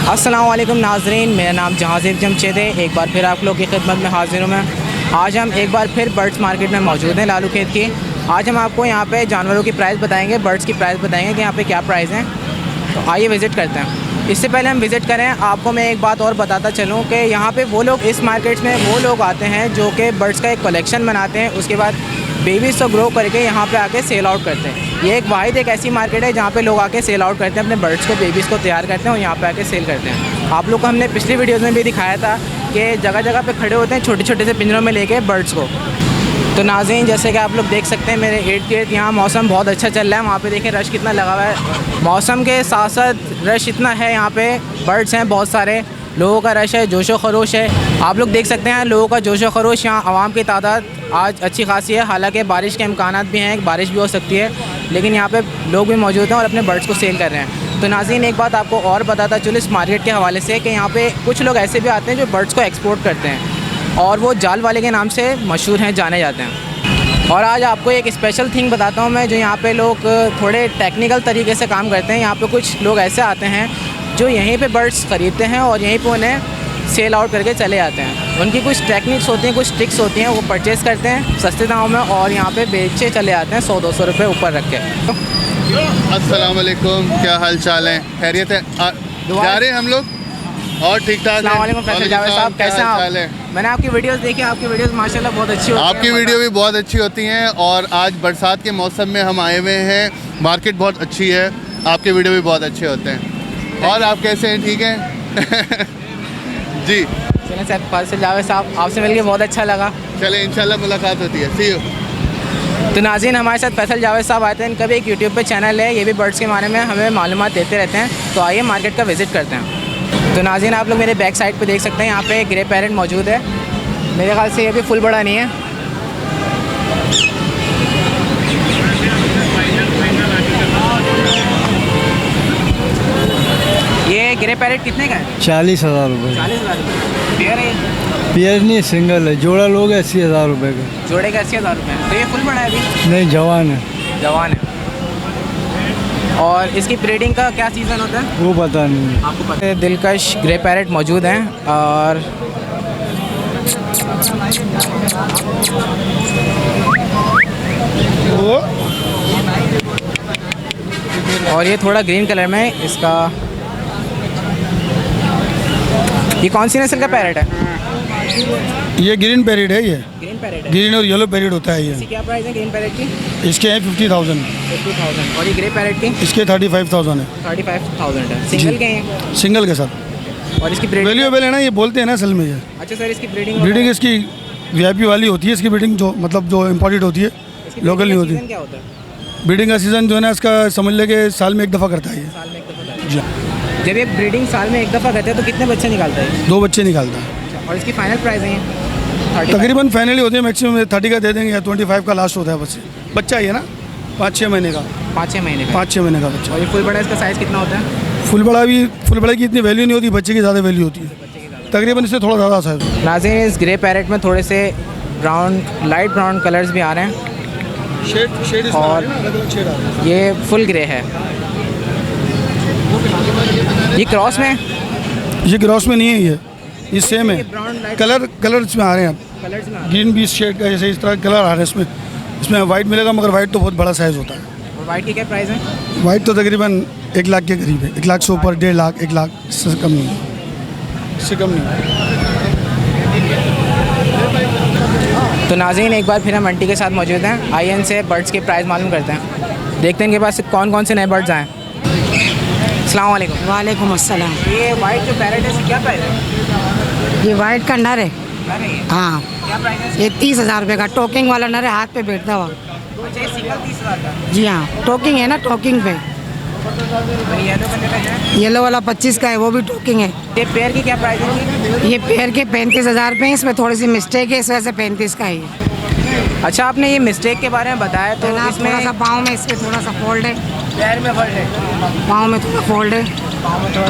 अस्सलाम वालेकुम नाज़रीन, मेरा नाम जहाज़िब जमशेद है। एक बार फिर आप लोग की खिदमत में हाज़िर हूँ मैं। आज हम एक बार फिर बर्ड्स मार्केट में मौजूद हैं लालू खेत की। आज हम आपको यहाँ पे जानवरों की प्राइस बताएंगे, बर्ड्स की प्राइस बताएंगे कि यहाँ पे क्या प्राइस हैं। तो आइए विज़िट करते हैं। इससे पहले हम विज़िट करें, आपको मैं एक बात और बताता चलूँ कि यहाँ पे वो लोग, इस मार्केट में वो लोग आते हैं जो कि बर्ड्स का एक कलेक्शन बनाते हैं, उसके बाद बेबीज़ को ग्रो करके यहाँ पे आके सेल आउट करते हैं। ये एक वाहिद एक ऐसी मार्केट है जहाँ पे लोग आके सेल आउट करते हैं, अपने बर्ड्स को, बेबीज़ को तैयार करते हैं और यहाँ पे आके सेल करते हैं। आप लोग को हमने पिछली वीडियोज़ में भी दिखाया था कि जगह जगह पे खड़े होते हैं छोटे छोटे से पिंजरों में लेके बर्ड्स को। तो नाज़रीन, जैसे कि आप लोग देख सकते हैं मेरे इर्द गिर्द यहाँ मौसम बहुत अच्छा चल रहा है। वहाँ पे देखें रश कितना लगा हुआ है। मौसम के साथ साथ रश इतना है, यहाँ पे बर्ड्स हैं बहुत सारे, लोगों का रश है, जोशो खरोश है। आप लोग देख सकते हैं लोगों का जोशो खरोश। यहाँ आवाम की तादाद आज अच्छी खासी है। हालांकि बारिश के इम्कानात भी हैं, बारिश भी हो सकती है, लेकिन यहाँ पे लोग भी मौजूद हैं और अपने बर्ड्स को सेल कर रहे हैं। तो नाज़रीन, एक बात आपको और बताता चलो इस मार्केट के हवाले से कि यहाँ पे कुछ लोग ऐसे भी आते हैं जो बर्ड्स को एक्सपोर्ट करते हैं और वो जाल वाले के नाम से मशहूर हैं, जाने जाते हैं। और आज आपको एक स्पेशल थिंग बताता हूँ मैं, जो यहाँ पे लोग थोड़े टेक्निकल तरीके से काम करते हैं। यहाँ पे कुछ लोग ऐसे आते हैं जो यहीं पे बर्ड्स ख़रीदते हैं और यहीं पे उन्हें सेल आउट करके चले जाते हैं। उनकी कुछ टेक्निक्स होती हैं, कुछ ट्रिक्स होती हैं, वो परचेज़ करते हैं सस्ते दामों में और यहाँ पे बेचे चले जाते हैं 100-200 रुपये ऊपर रख के। अस्सलाम वालेकुम, क्या हाल चाल है? खैरियत है? जा रहे हैं हम लोग और ठीक ठाक। अस्सलाम वालेकुम फैसल जावेद साहब, कैसे हैं आप? मैंने आपकी वीडियोस देखी, आपकी वीडियोस माशाल्लाह बहुत अच्छी होती हैं। आपकी वीडियो भी बहुत अच्छी होती हैं और आज बरसात के मौसम में हम आए हुए हैं। मार्केट बहुत अच्छी है, आपके वीडियो भी बहुत अच्छे होते हैं। और आप कैसे हैं? ठीक हैं? जी चलें सर, फैसल जावेद साहब आपसे मिलकर बहुत अच्छा लगा। चले, इंशाल्लाह मुलाकात होती है। सी यू। तो नाज़रीन, हमारे साथ फैसल जावेद साहब आते हैं। इनका भी एक यूट्यूब पे चैनल है, ये भी बर्ड्स के बारे में हमें मालूमात देते रहते हैं। तो आइए मार्केट का विज़िट करते हैं। तो नाज़रीन, आप लोग मेरे बैक साइड पे देख सकते हैं, यहाँ पे ग्रे पैरेट मौजूद है। मेरे ख्याल से ये भी फुल बड़ा नहीं है। ये ग्रे पैरेट कितने का है? 40,000 रुपये। 40,000 रुपये पेयर है? पेयर नहीं, सिंगल है। जोड़ा लोग 80,000 रुपये का। जोड़े का 80,000 रुपये। तो ये फुल बड़ा है अभी? नहीं, जवान है। जवान है। और इसकी ब्रीडिंग का क्या सीज़न होता है? वो पता नहीं। आपको पता है? दिलकश ग्रे पैरेट मौजूद हैं और ये थोड़ा ग्रीन कलर में इसका। ये कौन सी नस्ल का पैरेट है? ये ग्रीन पैरेट है। ये ग्रीन पैरेट है। ग्रीन और येलो पैरेट होता है। इसकी क्या प्राइस है ग्रीन पैरेट की? इसके हैं 50,000। 50,000। और ये ग्रे पैरेट की? इसके 35,000 है। 35,000 है। सिंगल के हैं? सिंगल के साथ। और इसकी ब्रीडिंग वैल्यूएबल है ना, ये बोलते हैं ना असल में। ये अच्छा सर, इसकी ब्रीडिंग इसकी वीआईपी वाली होती है। इसकी ब्रीडिंग जो मतलब जो इम्पोर्टेड होती है, लोकल नहीं होती। क्या होता है? ब्रीडिंग का सीज़न जो है ना, इसका समझ ले कि साल में एक दफ़ा करता है ये। साल में एक दफ़ा? जी। जब ये ब्रीडिंग साल में एक दफ़ा करते हैं तो कितने बच्चे निकालते हैं? 2 बच्चे निकालता है। और इसकी फाइनल प्राइस है? तकरीबन फाइनली होते हैं, मैक्सिमम 30 का दे देंगे या 25 का लास्ट होता है। बस बच्चा ही है ना, 5-6 महीने का। 5-6 महीने का? 5-6 महीने का बच्चा। और ये फुल बड़ा, इसका साइज़ कितना होता है? फुल बड़ा की इतनी वैल्यू नहीं होती, बच्चे की ज़्यादा वैल्यू होती है। तकरीबन इससे थोड़ा ज़्यादा साइज। नाज़रीन, इस ग्रे पैरेट में थोड़े से ब्राउन, लाइट ब्राउन कलर्स भी आ रहे हैं शेड और ये फुल ग्रे है। ये क्रॉस में? ये क्रॉस में नहीं है, ये सेम है। कलर्स में आ रहे हैं। कलर्स में ग्रीन भी शेड का जैसे इस तरह कलर आ रहे हैं इसमें। इसमें वाइट मिलेगा, मगर वाइट तो बहुत बड़ा साइज़ होता है। और वाइट की क्या प्राइस है? वाइट तो तकरीबन 1 लाख के करीब है। 1 लाख से ऊपर, 1.5 लाख, 1 लाख से कम नहीं, इससे कम नहीं। तो नाज़रीन, एक बार फिर हम आंटी के साथ मौजूद हैं। आइए इनसे बर्ड्स के प्राइस मालूम करते हैं, देखते हैं इनके पास कौन कौन से नए बर्ड्स आए। अस्सलाम वालेकुम। वालेकुम अस्सलाम। ये वाइट जो पैरेट है इसकी क्या प्राइस है? ये वाइट का नर है। हाँ, क्या प्राइस है? ये 30,000 रुपये का। टोकिंग वाला नर है, हाथ पे बैठता हुआ। अच्छा, ये सिंगल 30,000 का? जी हाँ, टोकिंग है ना, टोकिंग पे। और येलो कलर का है? येलो वाला 25 का है, वो भी टोकिंग है। ये पेयर की क्या प्राइस है? ये पेयर के 35,000 रुपये हैं। इसमें थोड़ी सी मिस्टेक है, इस वजह से 35 का है ये। अच्छा, आपने ये मिस्टेक के बारे में बताया तो थोड़ा इसमें सा पाँव में इसके थोड़ा सा फोल्ड है, पैर में फर्क है, पाँव में थोड़ा फोल्ड है।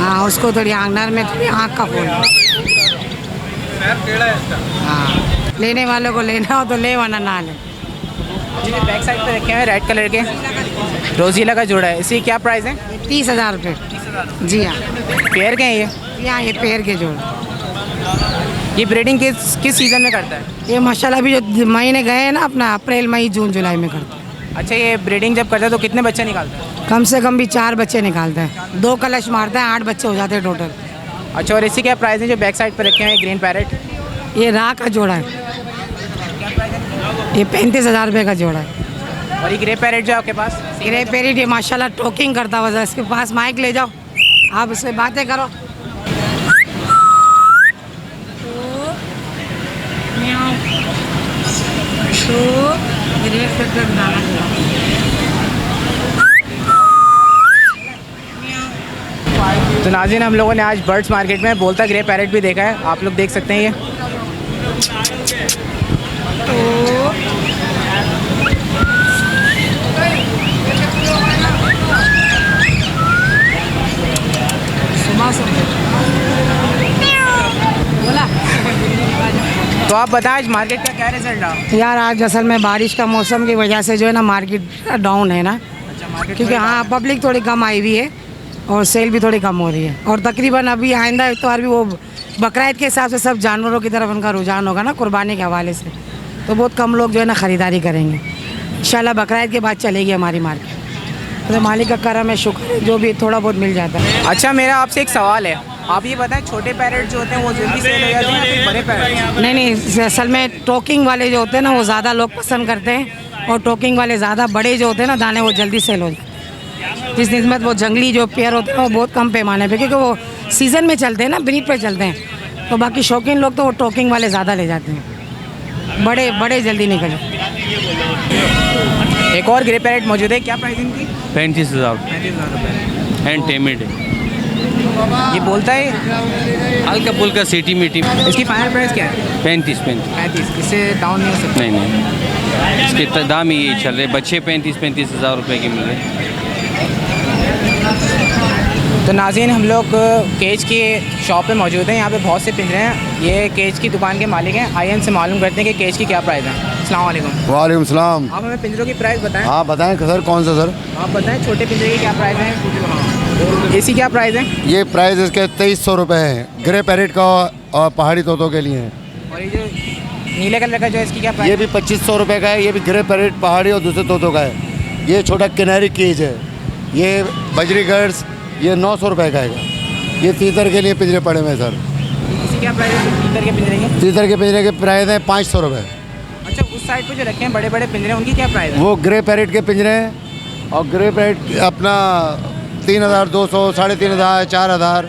हाँ, उसको थोड़ी नर में थोड़ी आँख का फोल्ड है। लेने वालों को लेना हो तो ले, वरना ना ले। बैक साइड पे रखे हैं रेड कलर के। रोजीला का जोड़ा है, इसकी क्या प्राइस है? 30,000 रुपये। जी हाँ। पेयर के हैं ये? यहाँ ये पेड़ के जोड़। ये ब्रीडिंग किस सीज़न में करता है? ये माशाल्लाह अभी जो महीने गए हैं ना अपना, अप्रैल मई जून जुलाई में करता है। अच्छा, ये ब्रीडिंग जब करता है तो कितने बच्चे निकालता है? कम से कम भी 4 बच्चे निकालता है, 2 कलश मारता है, 8 बच्चे हो जाते हैं टोटल। अच्छा, और इसकी क्या प्राइस है जो बैक साइड पर रखे हैं ग्रीन पैरेट? ये राह का जोड़ा है, ये 35,000 रुपये का जोड़ा है। और ये ग्रे पैरेट जो आपके पास? ग्रे पेरिट ये माशाल्लाह टॉकिंग करता हुआ, इसके पास माइक ले जाओ, आप उससे बातें करो। तो नाज़रीन, हम लोगों ने आज बर्ड्स मार्केट में बोलता ग्रे पैरेट भी देखा है, आप लोग देख सकते हैं ये। तो आप बताएं आज मार्केट का क्या रिजल्ट रहा? यार आज असल में बारिश का मौसम की वजह से जो है ना मार्केट डाउन है ना, अच्छा, मार्केट क्योंकि हाँ पब्लिक थोड़ी कम आई हुई है और सेल भी थोड़ी कम हो रही है। और तकरीबन अभी आइंदा इतवार भी वो बकरा ईद के हिसाब से सब जानवरों की तरफ उनका रुझान होगा ना, कुर्बानी के हवाले से, तो बहुत कम लोग जो है ना ख़रीदारी करेंगे। इंशाल्लाह बकरा ईद के बाद चलेगी हमारी मार्केट, तो मालिक का करम है, शुक्र है, जो भी थोड़ा बहुत मिल जाता है। अच्छा, मेरा आपसे एक सवाल है, आप ये बताएं छोटे पैरेट जो होते हैं वो जल्दी सेल हो जाते हैं या फिर बड़े पैरेट? नहीं, असल में टोकिंग वाले जो होते हैं ना वो ज़्यादा लोग पसंद करते हैं, और टोकिंग वाले ज़्यादा बड़े जो होते हैं ना दाने वो जल्दी सेल हो जाते हैं। जिस निस्बत वो जंगली जो पेयर होते हैं वो बहुत कम पैमाने पे, क्योंकि वो सीज़न में चलते हैं ना, ब्रीड पे चलते हैं, तो बाकी शौकीन लोग तो वो टोकिंग वाले ज़्यादा ले जाते हैं, बड़े जल्दी निकल जाते हैं। एक और ग्रे पैरेट मौजूद है, क्या प्राइस इनकी? 35,000 एंड टेमिड है, ये बोलता है हल्का फुल्का सीटी मीटी। इसकी फाइनल प्राइस क्या है? 35। 35, इससे डाउन नहीं हो सकता? नहीं, इसके दाम ही यही चल रहे, बच्चे 35,000 रुपये के मिल रहे। तो नाज़रीन, हम लोग केज की शॉप पे मौजूद हैं, यहाँ पे बहुत से पिंजरे हैं, ये केज की दुकान के मालिक हैं, आइए इनसे मालूम करते हैं कि केज की क्या प्राइस है। अस्सलाम वालेकुम। वालेकुम सलाम। आप हमें पिंजरों की प्राइस बताएं। हाँ बताएं सर, कौन सा सर? आप बताएं छोटे पिंजरे की क्या प्राइस है, इसी क्या प्राइस है? ये प्राइस इसके 2300 रुपये है, ग्रे पैरेट का और पहाड़ी तोतों के लिए है। और ये जो नीले कलर का जो है इसकी क्या प्राइस? ये भी 2500 रुपये का है, ये भी ग्रे पैरेट पहाड़ी और दूसरे तोतों का है। ये छोटा किनारी केज है, ये बजरी गर्ड्स, ये 900 रुपये का है। ये तीतर के लिए पिंजरे पड़े हुए हैं सर। इसी क्या प्राइस है तीतर के पिंजरे की? तीतर के पिंजरे के प्राइस है 500 रुपये। अच्छा, उस साइड पे जो रखे हैं बड़े बड़े पिंजरे उनकी क्या प्राइस है? वो ग्रे पैरेट के पिंजरे हैं, और ग्रे पैरेट अपना 3,200, 3,500, 4,000।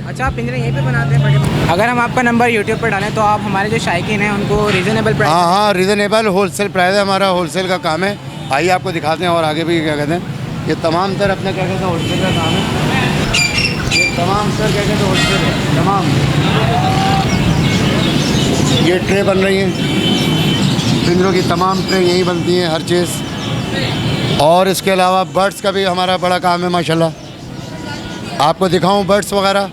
अच्छा, आप पिंजरे यहीं पे बनाते हैं बड़े? अगर हम आपका नंबर यूट्यूब पर डालें तो आप हमारे जो शायकीन हैं उनको रीज़नेबल प्राइस? हाँ, रीज़नेबल होलसेल प्राइस है, हमारा होलसेल का काम है। आइए आपको दिखाते हैं, और आगे भी क्या कहते हैं, ये तमाम सर अपने क्या कहते हैं होलसेल का काम है। ये तमाम सर क्या कहते हैं होलसेल है, तमाम। ये ट्रे बन रही हैं, पिंजरों की तमाम ट्रे यहीं बनती हैं, हर चीज़। और इसके अलावा बर्ड्स का भी हमारा बड़ा काम है माशाल्लाह। आपको दिखाऊं बर्ड्स वगैरह?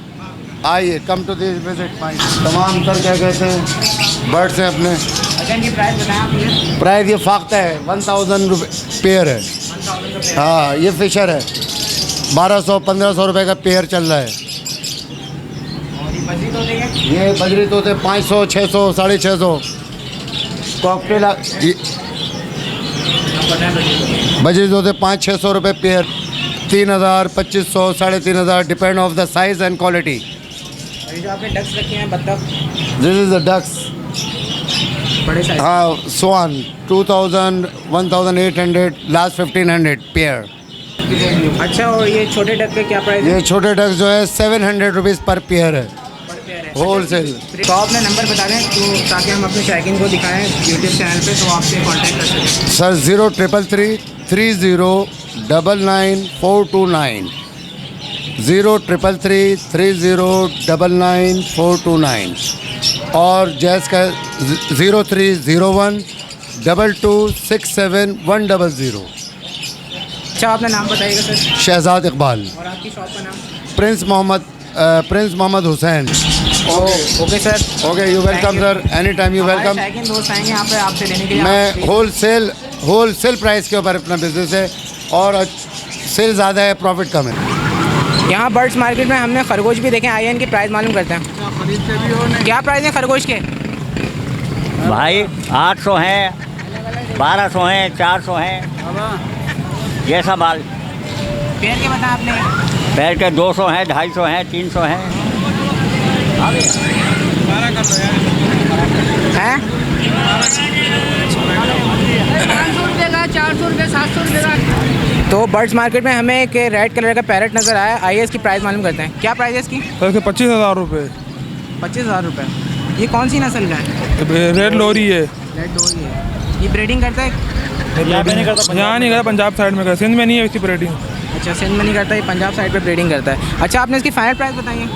आइए, come to this visit my. तमाम सर क्या कहते हैं बर्ड्स हैं अपने। अच्छा, इनकी प्राइस बताएं आप मुझे। प्राइस ये फाख्ता है, 1000 रुपये पेयर है। हाँ, ये फिशर है, 1200-1500 रुपये का पेयर चल रहा है। ये बजरी तोते 500, 600, 650। कॉकटेल बजरी तोते 500-600 रुपये pair, 3000, 2500, 3500, depend of the size and quality. ये जो आपने डक्स रखे हैं, बत्तख, दिस इज द डक्स। बड़े साइज। हाँ, स्वान 2000, 1800, लास्ट 1500 पेयर। अच्छा, और ये छोटे डक के क्या प्राइस है? ये छोटे डक्स जो है 700 रुपीज़ पर पेयर है, होलसेल। तो आप अपना नंबर बता दें तो ताकि हम अपने शायकीन को दिखाएं यूट्यूब चैनल पे, तो आपसे कांटेक्ट कर सकें। सर 0333 30 99 429, 0333 30 99 429, और जैस का 0301 22 67 100। अच्छा, अपना नाम बताइएगा सर। शहजाद इकबाल। और आपकी शॉप का नाम? Prince Mohammed Hussain. Okay sir. Okay, you welcome sir, any time you welcome. शायकीन दोस्त आएंगे यहाँ पे आपसे लेने के लिए। मैं होलसेल प्राइस के ऊपर अपना बिजनेस है, और सेल ज़्यादा है, प्रॉफिट कम है। यहाँ बर्ड्स मार्केट में हमने खरगोश भी देखे, आइए इनकी प्राइस मालूम करते हैं। क्या प्राइस है खरगोश के? भाई 800 हैं, 1200 हैं, 400 हैं, ये सब माल। पेड़ के बताया आपने? पैर के 200 हैं, 250 हैं, 300 हैं। हैं? 500 रुपये का, 400 रुपये, 700 रुपये का। तो बर्ड्स मार्केट में हमें एक रेड कलर का पैरट नज़र आया, आइए इसकी प्राइस मालूम करते हैं। क्या प्राइस है इसकी? वैसे 25,000 रुपये। 25,000 रुपये। ये कौन सी नस्ल का है? रेड लोरी है। रेड लोरी है। ये ब्रीडिंग करता है? यहाँ नहीं करता, पंजाब साइड में करता, सिंध में नहीं है इसकी ब्रीडिंग। अच्छा, सिंध में नहीं करता, ये पंजाब साइड पे ब्रीडिंग करता है। अच्छा, आपने इसकी फाइनल प्राइस बताइए।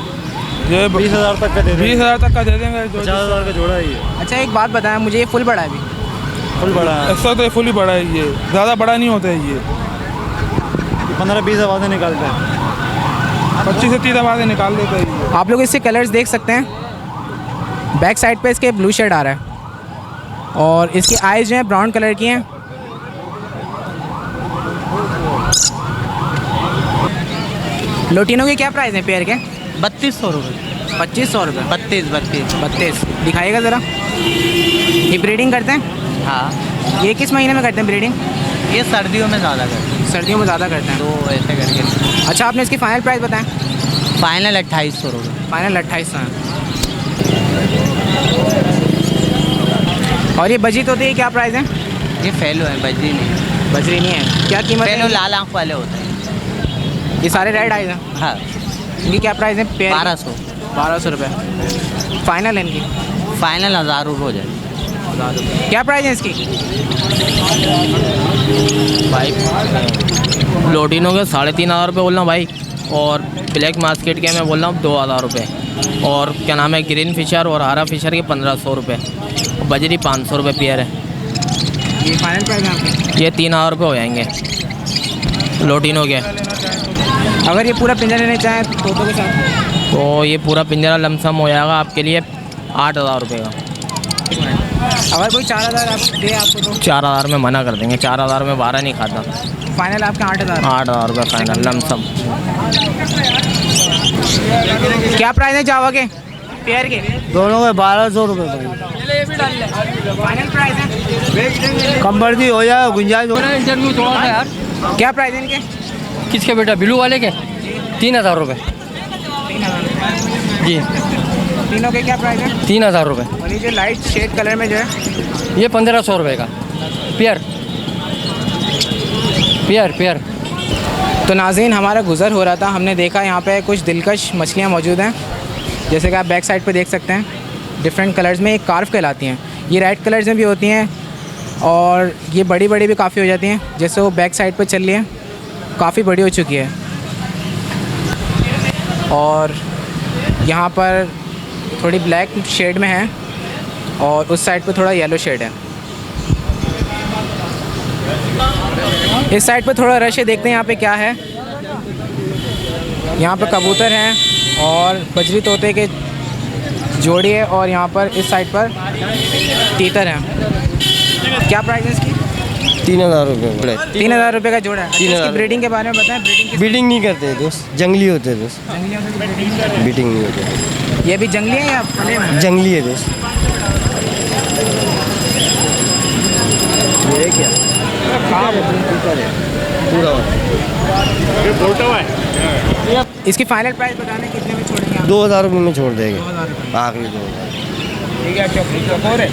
ये 20,000 तक का दे देंगे। 20,000 तक का दे देंगे। 50,000 का जोड़ा है ये। अच्छा, एक बात बताया मुझे, ये फुल बड़ा है अभी? फुल बड़ा है। ऐसा तो ये फुल ही बड़ा है, ये ज़्यादा बड़ा नहीं होता है। ये 15-20 आवाज़ें निकालता है। 25 से 30 आवाज़ें निकाल देता है ये। आप लोग इससे कलर्स देख सकते हैं। बैक साइड पे इसके ब्लू शेड आ रहा है और इसकी आइज़ जो हैं ब्राउन कलर की हैं। लोटिनो के क्या प्राइस है पेयर के? 3200 रुपये। 2500 रुपये। 32 दिखाइएगा ज़रा। ये ब्रीडिंग करते हैं? हाँ, ये किस महीने में करते हैं ब्रीडिंग? ये सर्दियों में ज़्यादा करते हैं, सर्दियों में ज़्यादा करते हैं। तो ऐसे करके। अच्छा, आपने इसकी फाइनल प्राइस बताएं? फाइनल 2800 रुपये। फाइनल 2800 है। और ये बजी तोते की क्या प्राइस है? ये फैलो है, बजरी नहीं। बजरी नहीं है, क्या कीमत फैलो है? लाल आँख वाले होते हैं। ये सारे रेड आइज हैं। हाँ, इनकी क्या प्राइस है पेयर? 1200। 1200 रुपये फाइनल है इनकी। फाइनल 1000 रुपये हो जाए। क्या प्राइस है इसकी? भाई लोटिनो के 3,500 रुपये बोल रहा हूँ भाई, और ब्लैक मास्केट के मैं बोल रहा हूँ 2,000 रुपये, और क्या नाम है ग्रीन फिशर और हरा फिशर के 1500 रुपये, और बजरी 500 रुपये पेयर है। ये फाइनल प्राइस है आपकी? ये 3,000 रुपये हो जाएंगे लोटिनो के। अगर ये पूरा पिंजरा लेना चाहें तोतों के साथ तो ये पूरा पिंजरा लमसम हो जाएगा आपके लिए 8,000 रुपये का। अगर कोई 4,000 आप दे आपको तो? 4,000 में मना कर देंगे, 4,000 में 12 नहीं खाता। फाइनल आपका 8,000? 8,000 रुपये फाइनल लमसम। क्या प्राइस है जावा के पेयर के? दोनों के 1,200 रुपये। फाइनल प्राइस है? कम बढ़ती हो जाए, गुंजाइश हो। इंटरव्यू थोड़ा सा यार। क्या प्राइस है इनके? किसके बेटा, ब्लू वाले के? 3,000 रुपये 3,000 जी। तीनों के क्या प्राइस है? 3,000 रुपये। और ये जो लाइट शेड कलर में जो है ये 1,500 रुपये का पेयर। तो नाज़रीन, हमारा गुज़र हो रहा था, हमने देखा यहाँ पे कुछ दिलकश मछलियाँ मौजूद हैं, जैसे कि आप बैक साइड पे देख सकते हैं। डिफरेंट कलर्स में एक कार्व कहलाती हैं, ये रेड कलर्स में भी होती हैं और ये बड़ी बड़ी भी काफ़ी हो जाती हैं। जैसे वो बैक साइड पे चल रही है, काफ़ी बड़ी हो चुकी है। और यहाँ पर थोड़ी ब्लैक शेड में है और उस साइड पे थोड़ा येलो शेड है। इस साइड पे थोड़ा रश है, देखते हैं यहाँ पे क्या है। यहाँ पे कबूतर हैं और बजरी तोते के जोड़ी है, और यहाँ पर इस साइड पर तीतर हैं। क्या प्राइस है इसकी? 3,000 रुपये। 3,000 रुपये का जोड़ा है। अच्छा, इसकी ब्रीडिंग के बारे में बताएं। ब्रीडिंग नहीं करते दोस्त, जंगली होते हैं दोस्त, ब्रीडिंग नहीं होते। ये भी जंगली है या पले में? जंगली है दोस्त। ये क्या इसकी फाइनल प्राइस बताने कितने में छोड़ेंगे आप? 2,000 रुपये में छोड़ देंगे, 2,000 रुपये। आखिरी 2,000।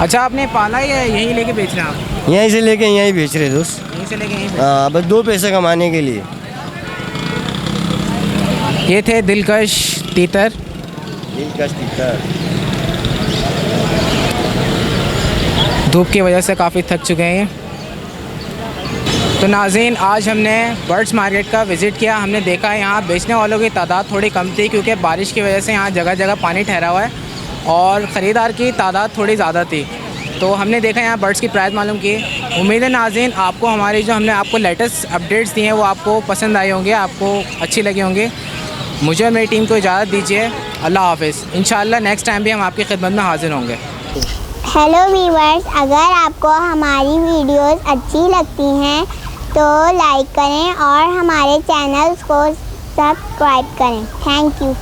अच्छा, आपने पाला या यहीं लेके बेच रहे हैं आप? यहीं से लेके यहीं बेच रहे दोस्त। यहीं से लेके यहीं हाँ, बस 2 पैसे कमाने के लिए। ये थे दिलकश तीतर। धूप की वजह से काफ़ी थक चुके हैं ये। तो नाज़रीन, आज हमने बर्ड्स मार्केट का विज़िट किया। हमने देखा यहाँ बेचने वालों की तादाद थोड़ी कम थी, क्योंकि बारिश की वजह से यहाँ जगह जगह पानी ठहरा हुआ है, और ख़रीदार की तादाद थोड़ी ज़्यादा थी। तो हमने देखा यहाँ बर्ड्स की प्राइस मालूम की। उम्मीद है नाज़रीन, आपको हमारी जो हमने आपको लेटेस्ट अपडेट्स दी हैं वो आपको पसंद आई होंगे, आपको अच्छी लगी होंगी। मुझे और मेरी टीम को इजाज़त दीजिए। अल्लाह हाफ़िज़। इंशाअल्लाह नेक्स्ट टाइम भी हम आपकी खिदमत में हाज़िर होंगे। हेलो व्यूअर्स, अगर आपको हमारी वीडियोस अच्छी लगती हैं तो लाइक करें और हमारे चैनल्स को सब्सक्राइब करें। Thank you.